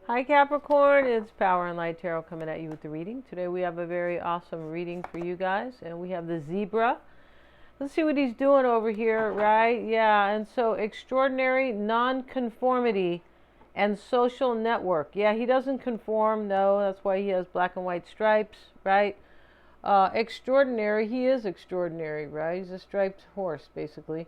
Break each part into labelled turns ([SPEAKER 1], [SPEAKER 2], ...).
[SPEAKER 1] Hi Capricorn, it's Power and Light Tarot coming at you with the reading. Today we have a very awesome reading for you guys, and we have the zebra. Let's see what he's doing over here, right? Yeah, and so extraordinary non-conformity and social network. Yeah, he doesn't conform, no, that's why he has black and white stripes, right? Extraordinary, he is extraordinary, right? He's a striped horse, basically.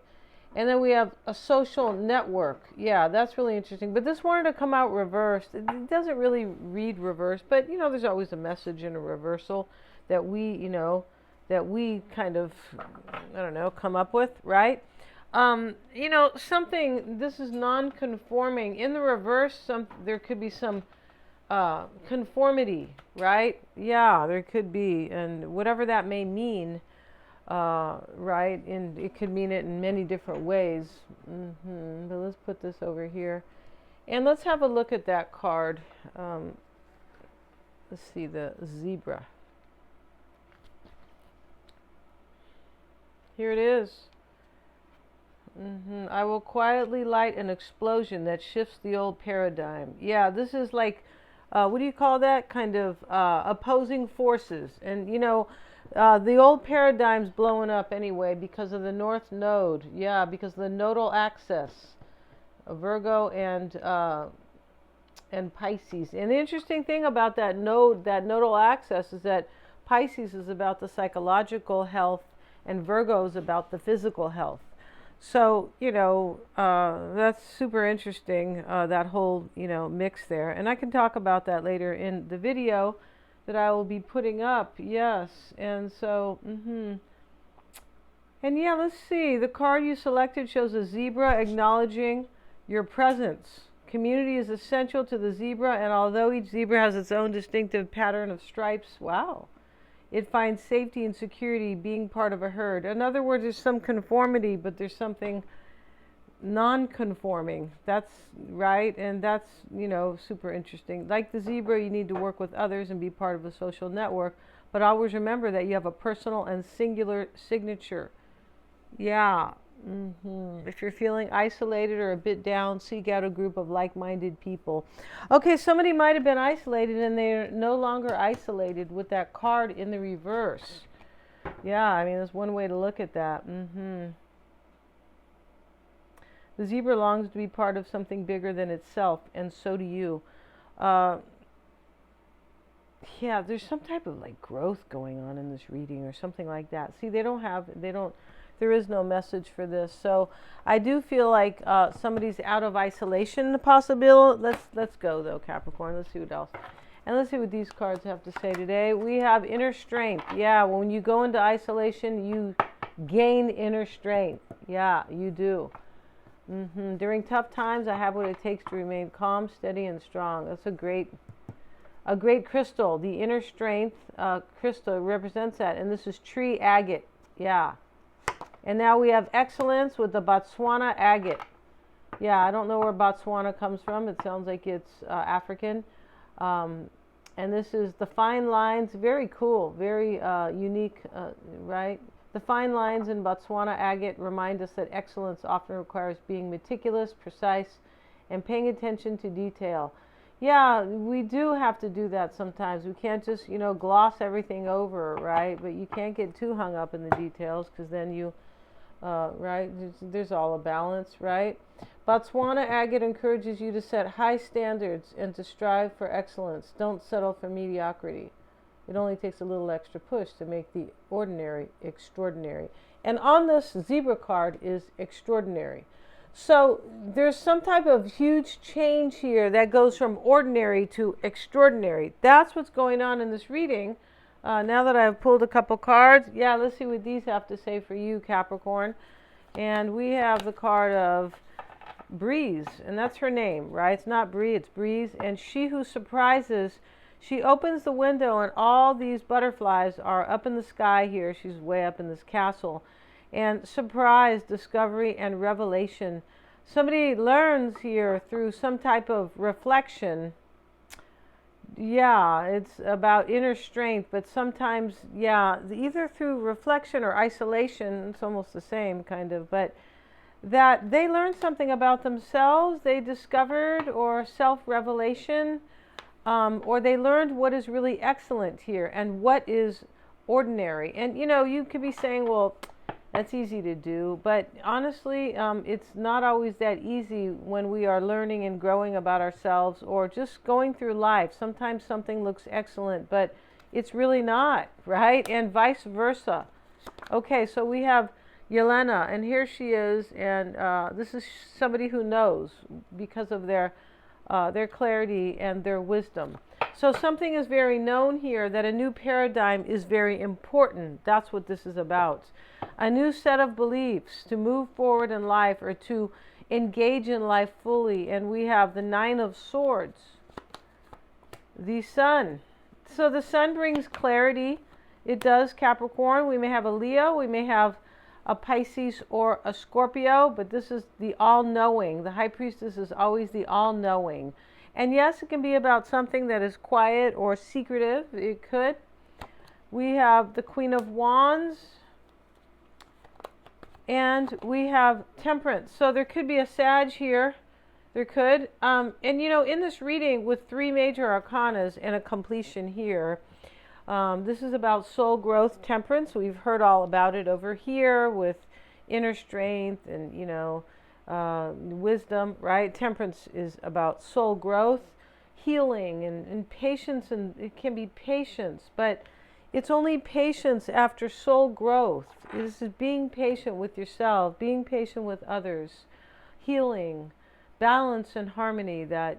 [SPEAKER 1] And then we have a social network. Yeah, that's really interesting. But this wanted to come out reversed. It doesn't really read reversed, but there's always a message in a reversal that we kind of, I don't know, come up with, right? Something, this is non-conforming. In the reverse, there could be some conformity, right? Yeah, there could be. And whatever that may mean, right, and it could mean it in many different ways. But let's put this over here and let's have a look at that card. Let's see, the zebra. Here it is. I will quietly light an explosion that shifts the old paradigm. Yeah, this is like, what do you call that? Kind of opposing forces. And the old paradigm's blowing up anyway because of the North Node. Yeah, because of the nodal axis of Virgo and Pisces. And the interesting thing about that nodal axis, is that Pisces is about the psychological health and Virgo is about the physical health. So, that's super interesting, that whole, mix there. And I can talk about that later in the video that I will be putting up. Yes. And so, and yeah, let's see. The card you selected shows a zebra acknowledging your presence. Community is essential to the zebra, and although each zebra has its own distinctive pattern of stripes, wow, it finds safety and security being part of a herd. In other words, there's some conformity, but there's something non-conforming. That's right, and that's super interesting. Like the zebra, you need to work with others and be part of a social network, but always remember that you have a personal and singular signature. Yeah. If you're feeling isolated or a bit down, seek out a group of like-minded people. Okay, somebody might have been isolated and they're no longer isolated with that card in the reverse. Yeah, I mean, that's one way to look at that. The zebra longs to be part of something bigger than itself, and so do you. Yeah, there's some type of like growth going on in this reading or something like that. See, there is no message for this. So I do feel like somebody's out of isolation, possible. Let's go though, Capricorn. Let's see what else. And let's see what these cards have to say today. We have inner strength. Yeah, when you go into isolation, you gain inner strength. Yeah, you do. During tough times, I have what it takes to remain calm, steady, and strong. That's a great crystal. The inner strength crystal represents that. And this is tree agate. Yeah. And now we have excellence with the Botswana agate. Yeah, I don't know where Botswana comes from. It sounds like it's African. And this is the fine lines. Very cool. Very unique, right? The fine lines in Botswana agate remind us that excellence often requires being meticulous, precise, and paying attention to detail. Yeah, we do have to do that sometimes. We can't just, gloss everything over, right? But you can't get too hung up in the details because then you, right, there's all a balance, right? Botswana agate encourages you to set high standards and to strive for excellence. Don't settle for mediocrity. It only takes a little extra push to make the ordinary extraordinary. And on this zebra card is extraordinary. So there's some type of huge change here that goes from ordinary to extraordinary. That's what's going on in this reading. Now that I've pulled a couple cards, yeah, let's see what these have to say for you, Capricorn. And we have the card of Breeze, and that's her name, right? It's not Bree, it's Breeze. And she who surprises, she opens the window and all these butterflies are up in the sky here. She's way up in this castle. And surprise, discovery, and revelation. Somebody learns here through some type of reflection. Yeah, it's about inner strength, but sometimes, yeah, either through reflection or isolation, it's almost the same kind of, but that they learned something about themselves, they discovered, or self-revelation, or they learned what is really excellent here and what is ordinary. And you could be saying, well, that's easy to do, but honestly, it's not always that easy when we are learning and growing about ourselves or just going through life. Sometimes something looks excellent, but it's really not, right? And vice versa. Okay, so we have Yelena, and here she is, and this is somebody who knows because of their clarity and their wisdom. So something is very known here, that a new paradigm is very important. That's what this is about. A new set of beliefs to move forward in life or to engage in life fully. And we have the Nine of Swords, the Sun. So the Sun brings clarity. It does, Capricorn. We may have a Leo, we may have a Pisces or a Scorpio, but this is the all-knowing. The High Priestess is always the all-knowing. And yes, it can be about something that is quiet or secretive. It could. We have the Queen of Wands. And we have Temperance. So there could be a Sag here. There could. And in this reading with 3 major arcanas and a completion here, this is about soul growth, temperance. We've heard all about it over here with inner strength and, wisdom, right? Temperance is about soul growth, healing, and patience. And it can be patience, but it's only patience after soul growth. This is being patient with yourself, being patient with others, healing, balance and harmony that,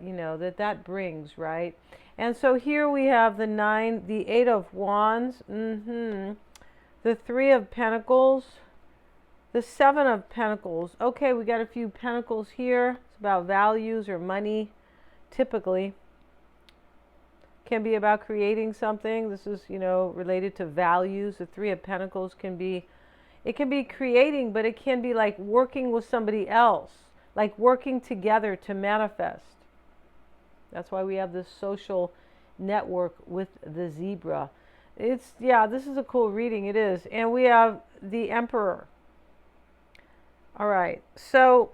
[SPEAKER 1] that brings, right? And so here we have the 9, the 8 of Wands, the 3 of Pentacles, the 7 of Pentacles. Okay, we got a few Pentacles here. It's about values or money, typically. Can be about creating something. This is, related to values. The 3 of Pentacles can be creating, but it can be like working with somebody else, like working together to manifest. That's why we have this social network with the zebra. This is a cool reading. It is. And we have the Emperor. All right. So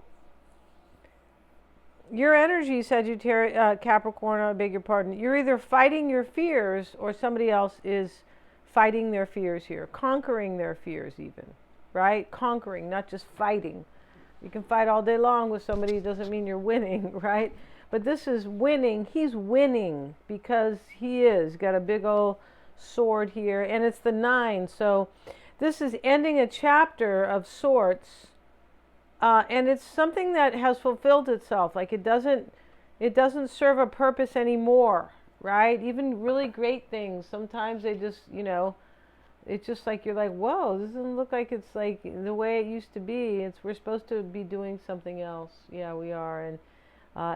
[SPEAKER 1] your energy, Sagittarius, Capricorn, I beg your pardon. You're either fighting your fears or somebody else is fighting their fears here. Conquering their fears even. Right? Conquering, not just fighting. You can fight all day long with somebody. It doesn't mean you're winning, right? But this is winning. He's winning because he is. Got a big old sword here. And it's the 9. So this is ending a chapter of sorts. And it's something that has fulfilled itself. Like it doesn't serve a purpose anymore, right? Even really great things. Sometimes they just, it's just like you're like, whoa, this doesn't look like it's like the way it used to be. We're supposed to be doing something else. Yeah, we are. And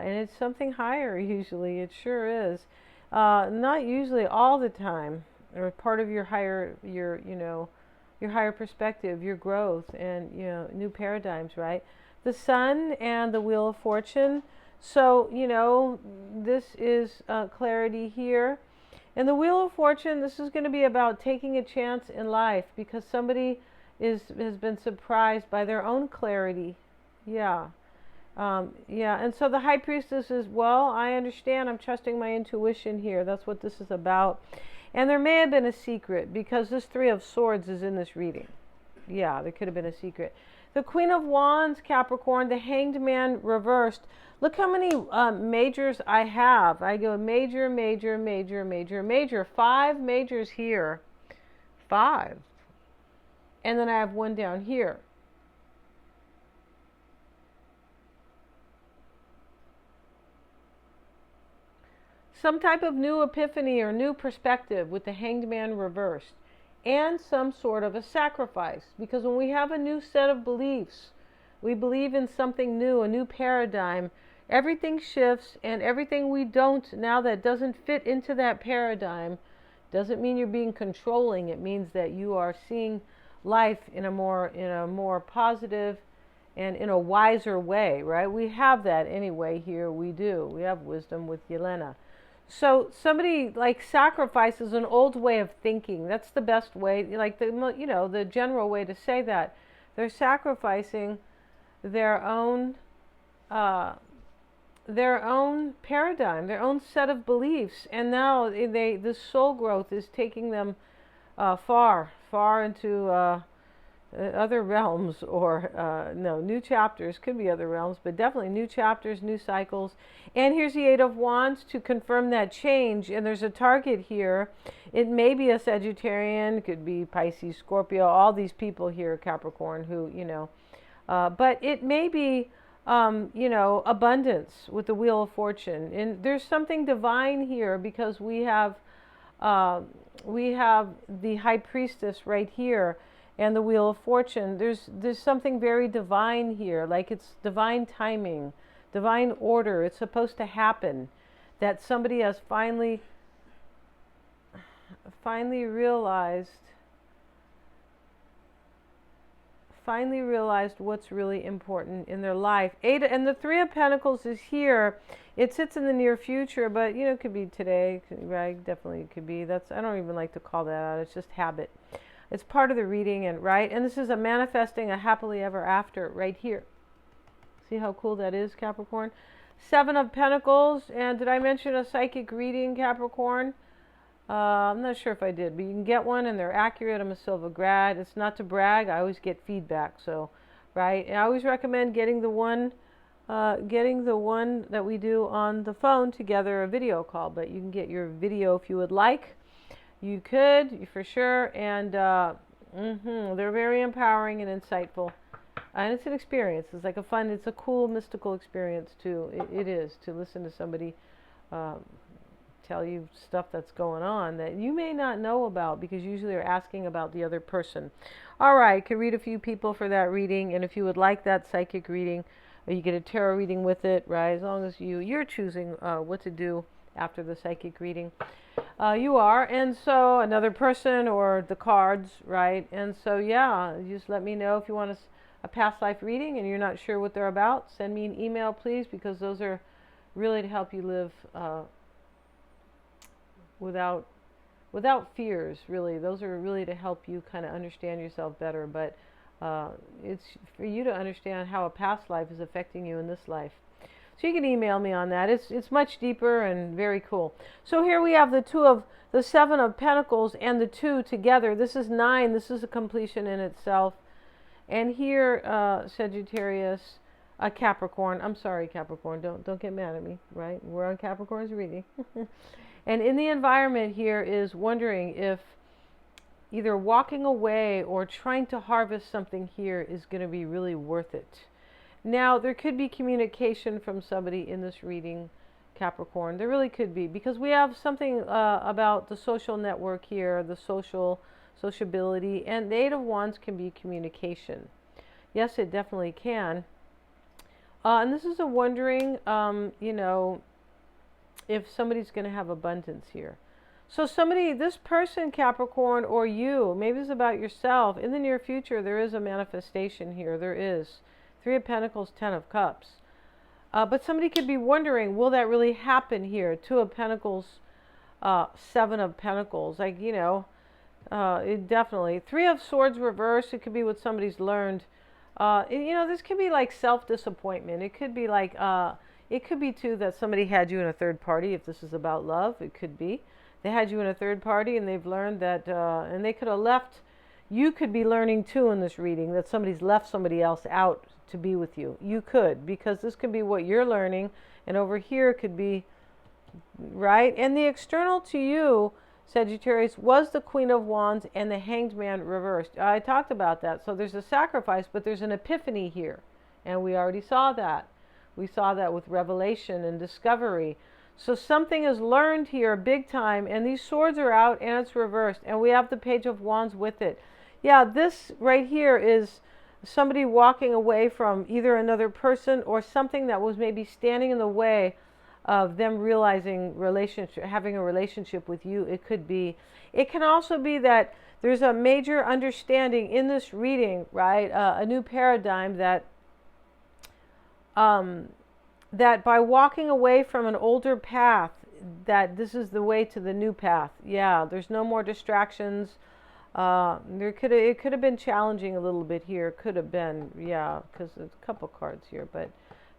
[SPEAKER 1] it's something higher usually. It sure is. Not usually all the time, or part of your higher, your higher perspective, your growth, and new paradigms, right? The Sun and the Wheel of Fortune. So this is clarity here. And the Wheel of Fortune, this is going to be about taking a chance in life because somebody has been surprised by their own clarity. And so the High Priestess is, well, I understand, I'm trusting my intuition here. That's what this is about. And there may have been a secret because this 3 of Swords is in this reading. Yeah, there could have been a secret. The Queen of Wands, Capricorn, the Hanged Man reversed. Look how many majors I have. I go major, major, major, major, major. 5 majors here. 5. And then I have 1 down here. Some type of new epiphany or new perspective with the Hanged Man reversed. And some sort of a sacrifice. Because when we have a new set of beliefs, we believe in something new, a new paradigm, everything shifts, and everything we don't now that doesn't fit into that paradigm doesn't mean you're being controlling. It means that you are seeing life in a more positive and in a wiser way, right? We have that anyway here. We do. We have wisdom with Yelena. So somebody like sacrifices an old way of thinking. That's the best way, like the general way to say that. They're sacrificing their own uh, paradigm, their own set of beliefs, and now this soul growth is taking them far, far into other realms, or no, new chapters. Could be other realms, but definitely new chapters, new cycles. And here's the Eight of Wands to confirm that change. And there's a target here. It may be a Sagittarian, could be Pisces, Scorpio, all these people here, Capricorn, who, but it may be, abundance with the Wheel of Fortune. And there's something divine here, because we have the High Priestess right here, and the Wheel of Fortune. There's something very divine here, like it's divine timing, divine order. It's supposed to happen, that somebody has finally realized what's really important in their life. And the Three of Pentacles is here. It sits in the near future, but it could be today, right? Definitely it could be. I don't even like to call that out. It's just habit. It's part of the reading, and right? And this is a manifesting a happily ever after right here. See how cool that is, Capricorn? Seven of Pentacles. And did I mention a psychic reading, Capricorn? I'm not sure if I did, but you can get one, and they're accurate. I'm a Silva grad. It's not to brag. I always get feedback, so, right? And I always recommend getting the one that we do on the phone together, a video call. But you can get your video if you would like. You could, for sure, and they're very empowering and insightful, and it's an experience. It's like it's a cool mystical experience too. It is, to listen to somebody tell you stuff that's going on that you may not know about, because usually they're asking about the other person. All right, could read a few people for that reading, and if you would like that psychic reading, you get a tarot reading with it, right? As long as you're choosing what to do after the psychic reading. You are, and so another person or the cards, right? And so, yeah, just let me know if you want a past life reading and you're not sure what they're about. Send me an email, please, because those are really to help you live without fears, really. Those are really to help you kind of understand yourself better, but it's for you to understand how a past life is affecting you in this life. So you can email me on that. It's much deeper and very cool. So here we have the Seven of Pentacles and the 2 together. This is 9. This is a completion in itself. And here, Sagittarius, Capricorn. I'm sorry, Capricorn. Don't get mad at me, right? We're on Capricorn's reading. And in the environment here is wondering if either walking away or trying to harvest something here is going to be really worth it. Now, there could be communication from somebody in this reading, Capricorn. There really could be, because we have something about the social network here, the sociability, and the Eight of Wands can be communication. Yes, it definitely can. And this is a wondering, if somebody's going to have abundance here. So this person, Capricorn, or you, maybe it's about yourself. In the near future, there is a manifestation here. There is. Three of Pentacles, 10 of Cups. But somebody could be wondering, will that really happen here? 2 of Pentacles, 7 of Pentacles. It definitely. 3 of Swords reversed. It could be what somebody's learned. This could be like self-disappointment. It could be like, it could be too that somebody had you in a third party. If this is about love, it could be. They had you in a third party, and they've learned that, and they could have left. You could be learning too in this reading that somebody's left somebody else out to be with you. You could, because this could be what you're learning, and over here could be, right? And the external to you, Sagittarius, was the Queen of Wands and the Hanged Man reversed. I talked about that. So there's a sacrifice, but there's an epiphany here, and we already saw that. We saw that with revelation and discovery. So something is learned here big time, and these swords are out and it's reversed, and we have the Page of Wands with it. Yeah, this right here is somebody walking away from either another person or something that was maybe standing in the way of them realizing having a relationship with you. It could be. It can also be that there's a major understanding in this reading, right? A new paradigm that that by walking away from an older path, that this is the way to the new path. Yeah, there's no more distractions. It could have been challenging a little bit here. Could have been, yeah, because there's a couple cards here, but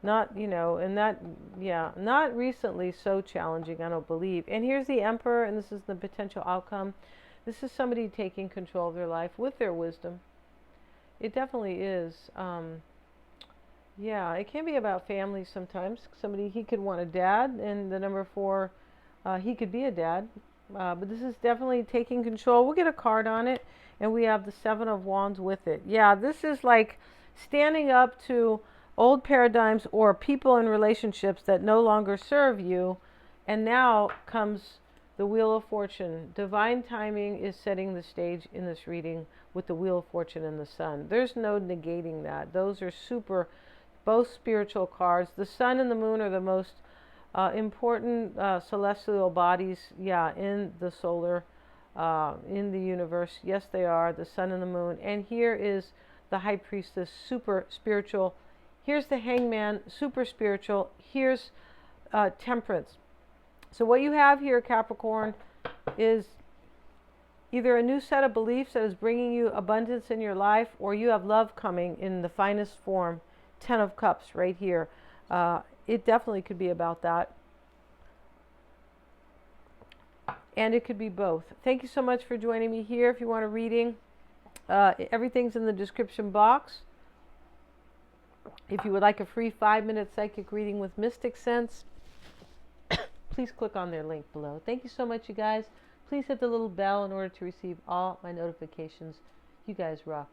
[SPEAKER 1] not, and that, yeah, not recently so challenging, I don't believe. And here's the Emperor, and this is the potential outcome. This is somebody taking control of their life with their wisdom. It definitely is. Yeah, it can be about family sometimes. He could want a dad, and the number 4, he could be a dad. But this is definitely taking control. We'll get a card on it, and we have the 7 of Wands with it. Yeah, this is like standing up to old paradigms or people in relationships that no longer serve you. And now comes the Wheel of Fortune. Divine timing is setting the stage in this reading with the Wheel of Fortune and the Sun. There's no negating that. Those are both spiritual cards. The Sun and the Moon are the most important celestial bodies, yeah, in the solar, in the universe. Yes, they are, the Sun and the Moon. And here is the High Priestess, super spiritual. Here's the Hangman, super spiritual. Here's Temperance. So what you have here, Capricorn, is either a new set of beliefs that is bringing you abundance in your life, or you have love coming in the finest form. 10 of Cups right here. It definitely could be about that. And it could be both. Thank you so much for joining me here. If you want a reading, everything's in the description box. If you would like a free 5-minute psychic reading with Mystic Sense, please click on their link below. Thank you so much, you guys. Please hit the little bell in order to receive all my notifications. You guys rock.